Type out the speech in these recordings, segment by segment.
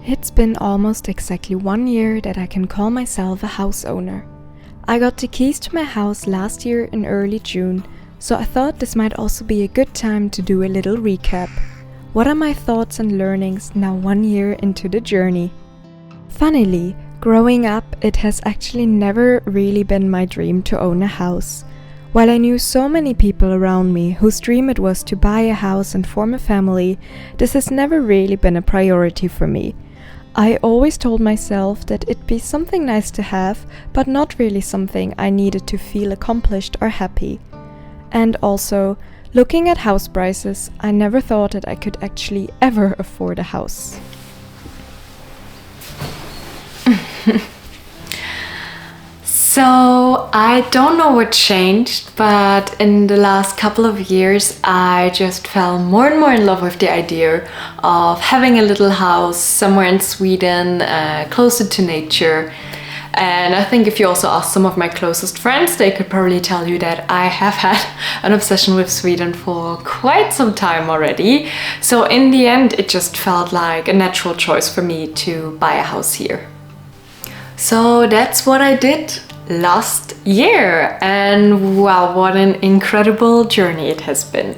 It's been almost exactly 1 year that I can call myself a house owner. I got the keys to my house last year in early June, so I thought this might also be a good time to do a little recap. What are my thoughts and learnings now 1 year into the journey? Funnily, growing up, it has actually never really been my dream to own a house. While I knew so many people around me whose dream it was to buy a house and form a family, this has never really been a priority for me. I always told myself that it'd be something nice to have, but not really something I needed to feel accomplished or happy. And also, looking at house prices, I never thought that I could actually ever afford a house. So I don't know what changed, but in the last couple of years I just fell more and more in love with the idea of having a little house somewhere in Sweden, closer to nature. And I think if you also ask some of my closest friends, they could probably tell you that I have had an obsession with Sweden for quite some time already. So in the end, it just felt like a natural choice for me to buy a house here. So that's what I did last year, and wow, what an incredible journey it has been.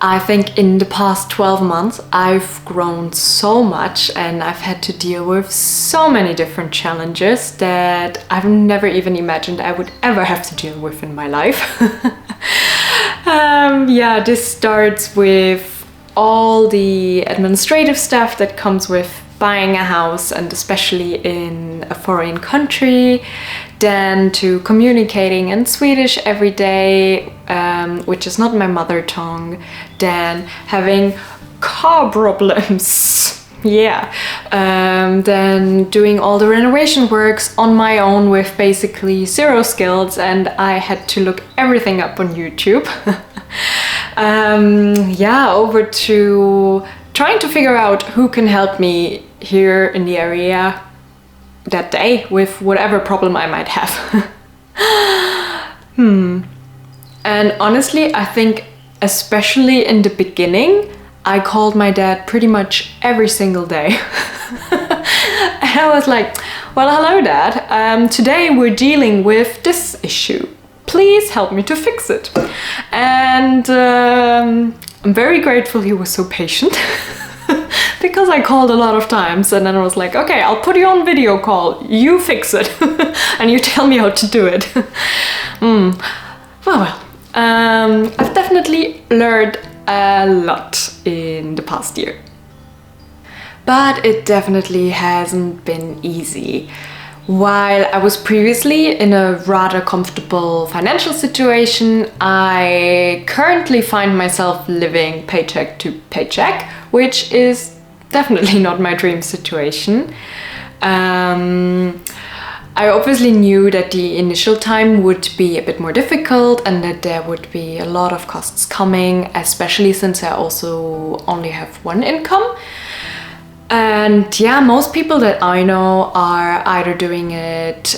I think in the past 12 months I've grown so much and I've had to deal with so many different challenges that I've never even imagined I would ever have to deal with in my life. This starts with all the administrative stuff that comes with buying a house, and especially in a foreign country, then to communicating in Swedish every day, which is not my mother tongue, then having car problems, then doing all the renovation works on my own with basically zero skills, and I had to look everything up on YouTube. Over to trying to figure out who can help me here in the area that day with whatever problem I might have. And honestly, I think especially in the beginning, I called my dad pretty much every single day. And I was like, well, hello Dad, today we're dealing with this issue. Please help me to fix it. And I'm very grateful he was so patient. Because I called a lot of times, and then I was like, okay, I'll put you on video call, you fix it, and you tell me how to do it. I've definitely learned a lot in the past year. But it definitely hasn't been easy. While I was previously in a rather comfortable financial situation, I currently find myself living paycheck to paycheck, which is definitely not my dream situation. I obviously knew that the initial time would be a bit more difficult and that there would be a lot of costs coming, especially since I also only have one income. And most people that I know are either doing it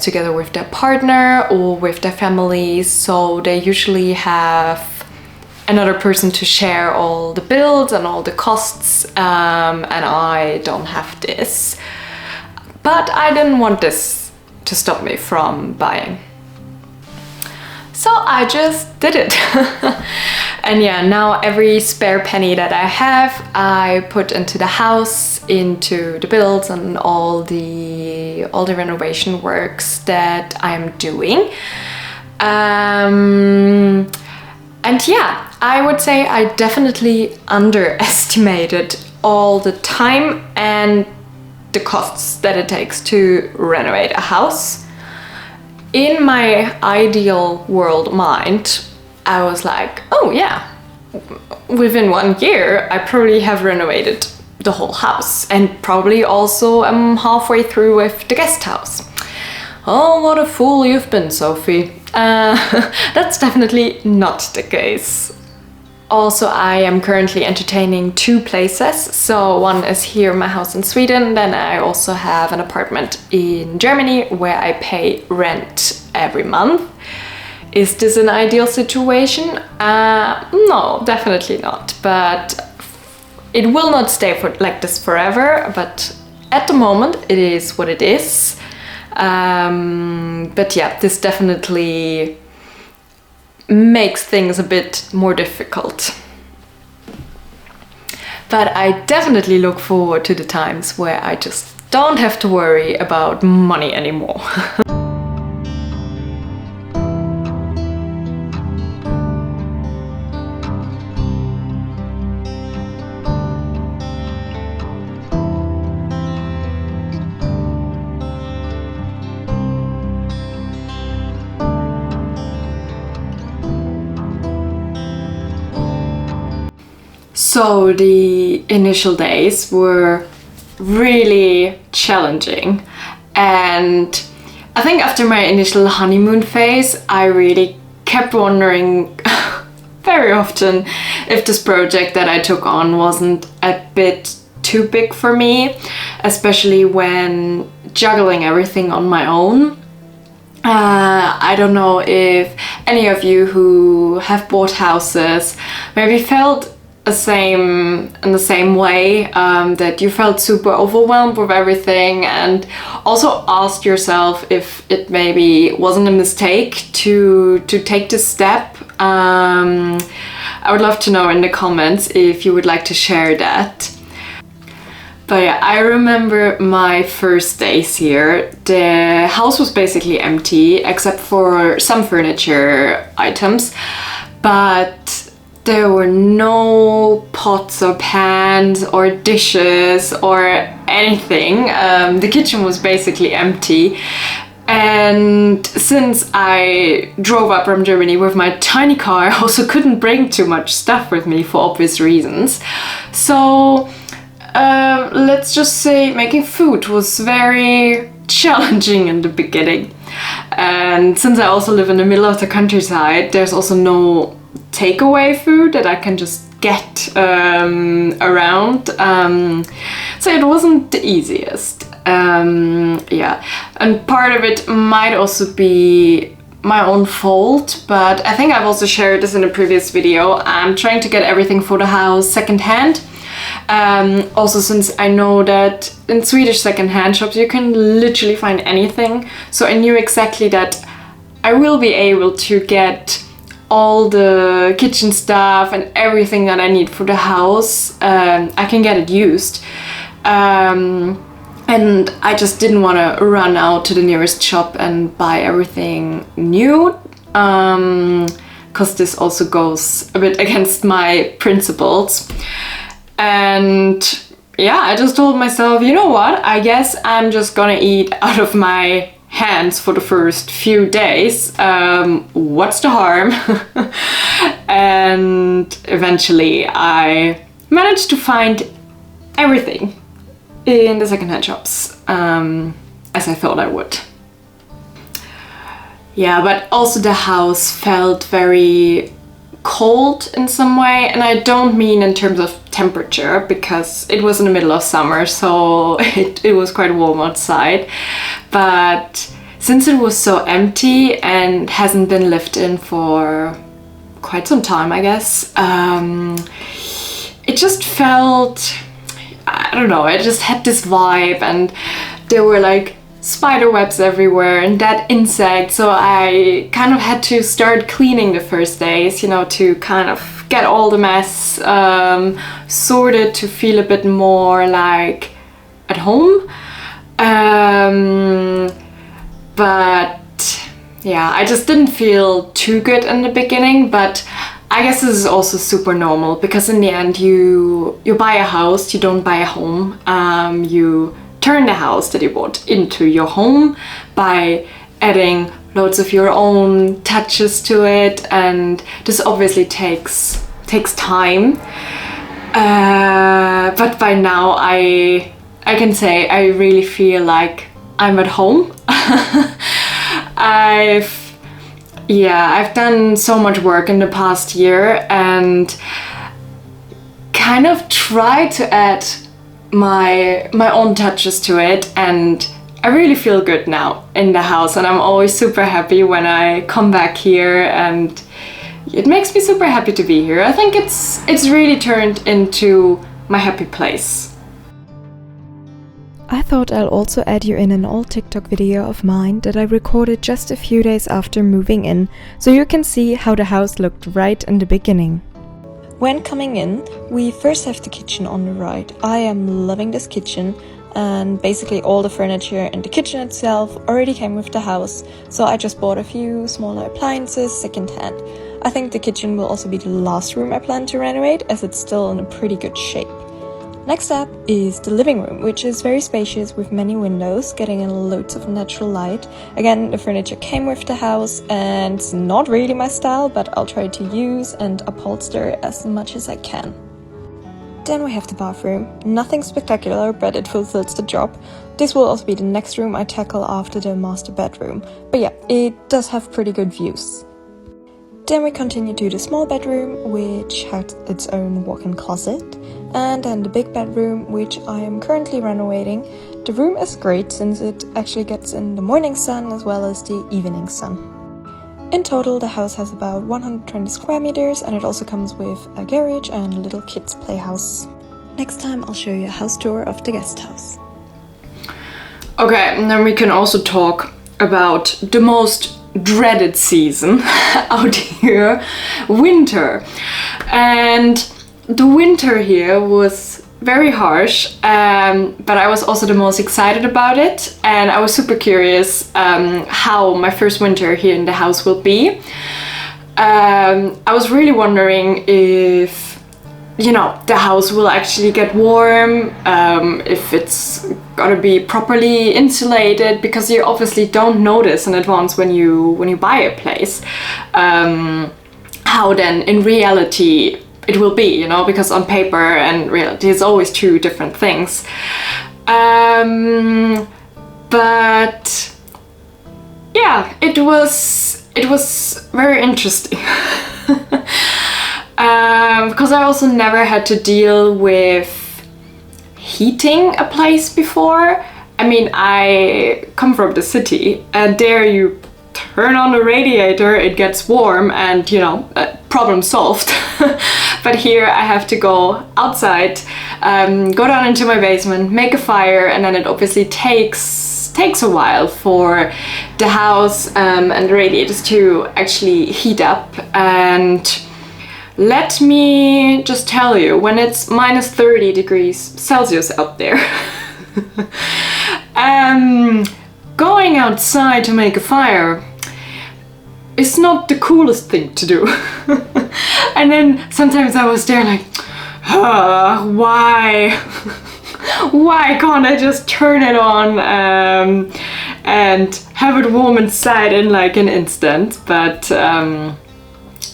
together with their partner or with their families, so they usually have another person to share all the bills and all the costs, and I don't have this. But I didn't want this to stop me from buying. So I just did it. And now every spare penny that I have, I put into the house, into the bills and all the renovation works that I'm doing. I would say I definitely underestimated all the time and the costs that it takes to renovate a house. In my ideal world mind, I was like, oh yeah, within 1 year, I probably have renovated the whole house, and probably also I'm halfway through with the guest house. Oh, what a fool you've been, Sophie. That's definitely not the case. Also, I am currently entertaining 2 places. So one is here, my house in Sweden. Then I also have an apartment in Germany where I pay rent every month. Is this an ideal situation? No, definitely not. But it will not stay like this forever, but at the moment it is what it is. But yeah, this definitely makes things a bit more difficult. But I definitely look forward to the times where I just don't have to worry about money anymore. So the initial days were really challenging, and I think after my initial honeymoon phase I really kept wondering very often if this project that I took on wasn't a bit too big for me, especially when juggling everything on my own. I don't know if any of you who have bought houses maybe felt in the same way, that you felt super overwhelmed with everything, and also asked yourself if it maybe wasn't a mistake to take this step. I would love to know in the comments if you would like to share that. But yeah, I remember my first days here. The house was basically empty except for some furniture items, but there were no pots or pans or dishes or anything. The kitchen was basically empty. And since I drove up from Germany with my tiny car, I also couldn't bring too much stuff with me for obvious reasons. So let's just say making food was very challenging in the beginning. And since I also live in the middle of the countryside, there's also no takeaway food that I can just get around, so it wasn't the easiest. Yeah, and part of it might also be my own fault, but I think I've also shared this in a previous video. I'm trying to get everything for the house secondhand. Also, since I know that in Swedish secondhand shops you can literally find anything, so I knew exactly that I will be able to get all the kitchen stuff and everything that I need for the house. I can get it used. And I just didn't want to run out to the nearest shop and buy everything new, because this also goes a bit against my principles. And yeah, I just told myself, you know what, I guess I'm just gonna eat out of my hands for the first few days. What's the harm? And eventually I managed to find everything in the secondhand shops, as I thought I would. Yeah, but also the house felt very cold in some way, and I don't mean in terms of temperature, because it was in the middle of summer, so it was quite warm outside. But since it was so empty and hasn't been lived in for quite some time, I guess, it just felt, I don't know, it just had this vibe, and there were like spider webs everywhere and dead insects, so I kind of had to start cleaning the first days, you know, to kind of get all the mess sorted, to feel a bit more like at home. But yeah, I just didn't feel too good in the beginning, but I guess this is also super normal, because in the end you buy a house, you don't buy a home. You turn the house that you bought into your home by adding loads of your own touches to it, and this obviously takes time. But by now I can say I really feel like I'm at home. I've done so much work in the past year and kind of tried to add my own touches to it, and I really feel good now in the house, and I'm always super happy when I come back here, and it makes me super happy to be here. I think it's really turned into my happy place. I thought I'll also add you in an old TikTok video of mine that I recorded just a few days after moving in, so you can see how the house looked right in the beginning. When coming in, we first have the kitchen on the right. I am loving this kitchen, and basically all the furniture and the kitchen itself already came with the house, so I just bought a few smaller appliances secondhand. I think the kitchen will also be the last room I plan to renovate, as it's still in a pretty good shape. Next up is the living room, which is very spacious with many windows, getting in loads of natural light. Again, the furniture came with the house and it's not really my style, but I'll try to use and upholster as much as I can. Then we have the bathroom. Nothing spectacular, but it fulfills the job. This will also be the next room I tackle after the master bedroom. But yeah, it does have pretty good views. Then we continue to the small bedroom, which has its own walk-in closet, and then the big bedroom, which I am currently renovating. The room is great since it actually gets in the morning sun as well as the evening sun. In total, the house has about 120 square meters, and it also comes with a garage and a little kids' playhouse. Next time I'll show you a house tour of the guest house. Okay, and then we can also talk about the most dreaded season out here, winter. And the winter here was very harsh, but I was also the most excited about it, and I was super curious how my first winter here in the house will be. I was really wondering if, you know, the house will actually get warm, if it's gonna be properly insulated, because you obviously don't notice in advance when you buy a place how then in reality it will be, you know, because on paper and reality is always two different things. But yeah, it was very interesting. Because I also never had to deal with heating a place before. I mean, I come from the city, and there you turn on the radiator, it gets warm, and, you know, problem solved. But here I have to go outside, go down into my basement, make a fire, and then it obviously takes a while for the house and the radiators to actually heat up. And let me just tell you, when it's minus 30 degrees Celsius out there, going outside to make a fire is not the coolest thing to do. And then sometimes I was there like, why? Why can't I just turn it on and have it warm inside in like an instant? But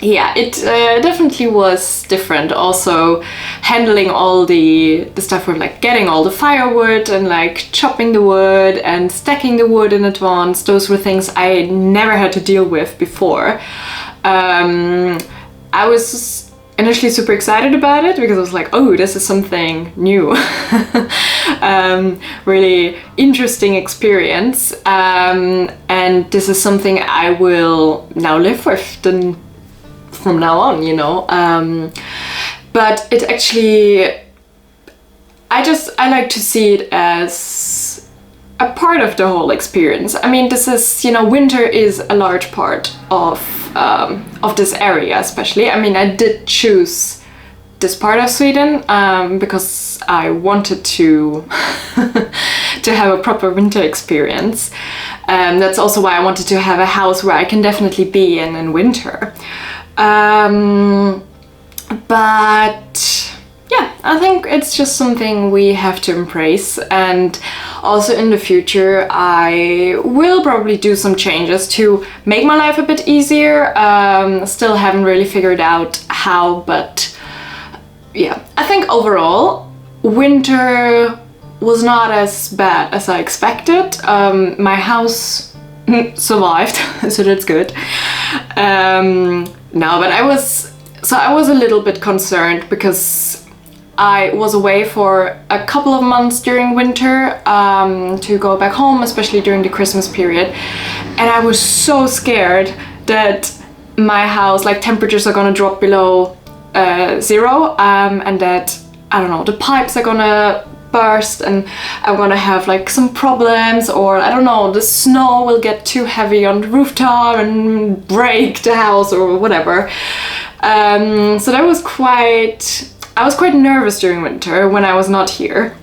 yeah, it definitely was different. Also handling all the stuff with like getting all the firewood and like chopping the wood and stacking the wood in advance. Those were things I never had to deal with before. I was initially super excited about it because I was like, oh, this is something new. Really interesting experience. And this is something I will now live with from now on, you know. But it actually, I like to see it as a part of the whole experience. I mean, this is, you know, winter is a large part of this area, especially. I mean, I did choose this part of Sweden because I wanted to to have a proper winter experience. That's also why I wanted to have a house where I can definitely be in winter. But yeah, I think it's just something we have to embrace, and also in the future I will probably do some changes to make my life a bit easier. Still haven't really figured out how, but yeah, I think overall winter was not as bad as I expected. My house survived, so that's good. No, but I was a little bit concerned because I was away for a couple of months during winter to go back home, especially during the Christmas period, and I was so scared that my house, like, temperatures are gonna drop below 0, and that I don't know, the pipes are gonna burst and I'm gonna have like some problems, or I don't know, the snow will get too heavy on the rooftop and break the house or whatever. So that was I was quite nervous during winter when I was not here.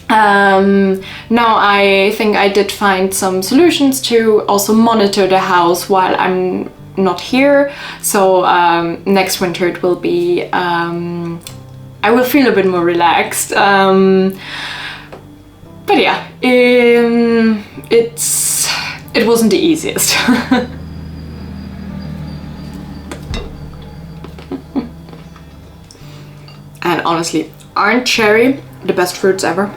Now I think I did find some solutions to also monitor the house while I'm not here. So next winter it will be, I will feel a bit more relaxed. But yeah, it wasn't the easiest. And honestly, aren't cherry the best fruits ever?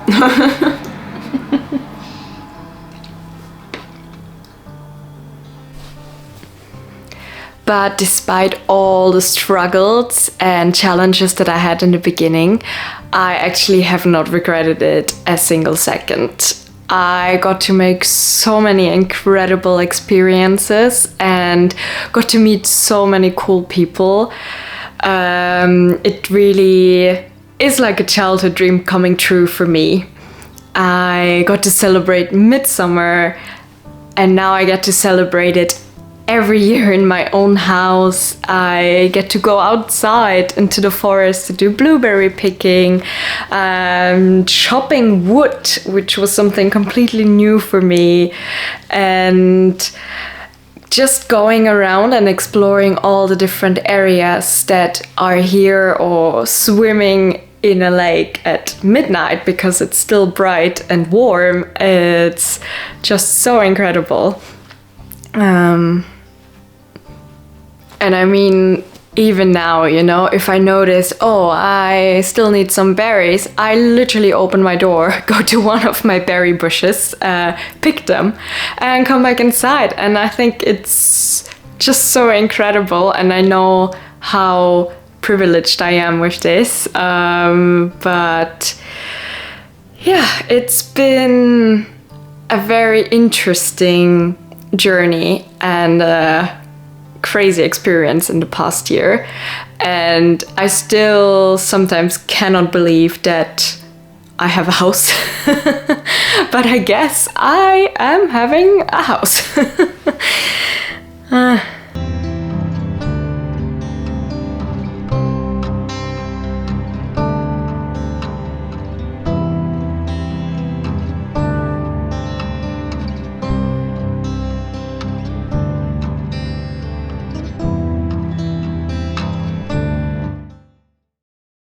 But despite all the struggles and challenges that I had in the beginning, I actually have not regretted it a single second. I got to make so many incredible experiences and got to meet so many cool people. It really is like a childhood dream coming true for me. I got to celebrate midsummer, and now I get to celebrate it every year in my own house. I get to go outside into the forest to do blueberry picking, chopping wood, which was something completely new for me, and just going around and exploring all the different areas that are here, or swimming in a lake at midnight because it's still bright and warm. It's just so incredible. And I mean, even now, you know, if I notice, oh, I still need some berries, I literally open my door, go to one of my berry bushes, pick them, and come back inside. And I think it's just so incredible, and I know how privileged I am with this. But yeah, it's been a very interesting journey and crazy experience in the past year, and I still sometimes cannot believe that I have a house. But I guess I am having a house.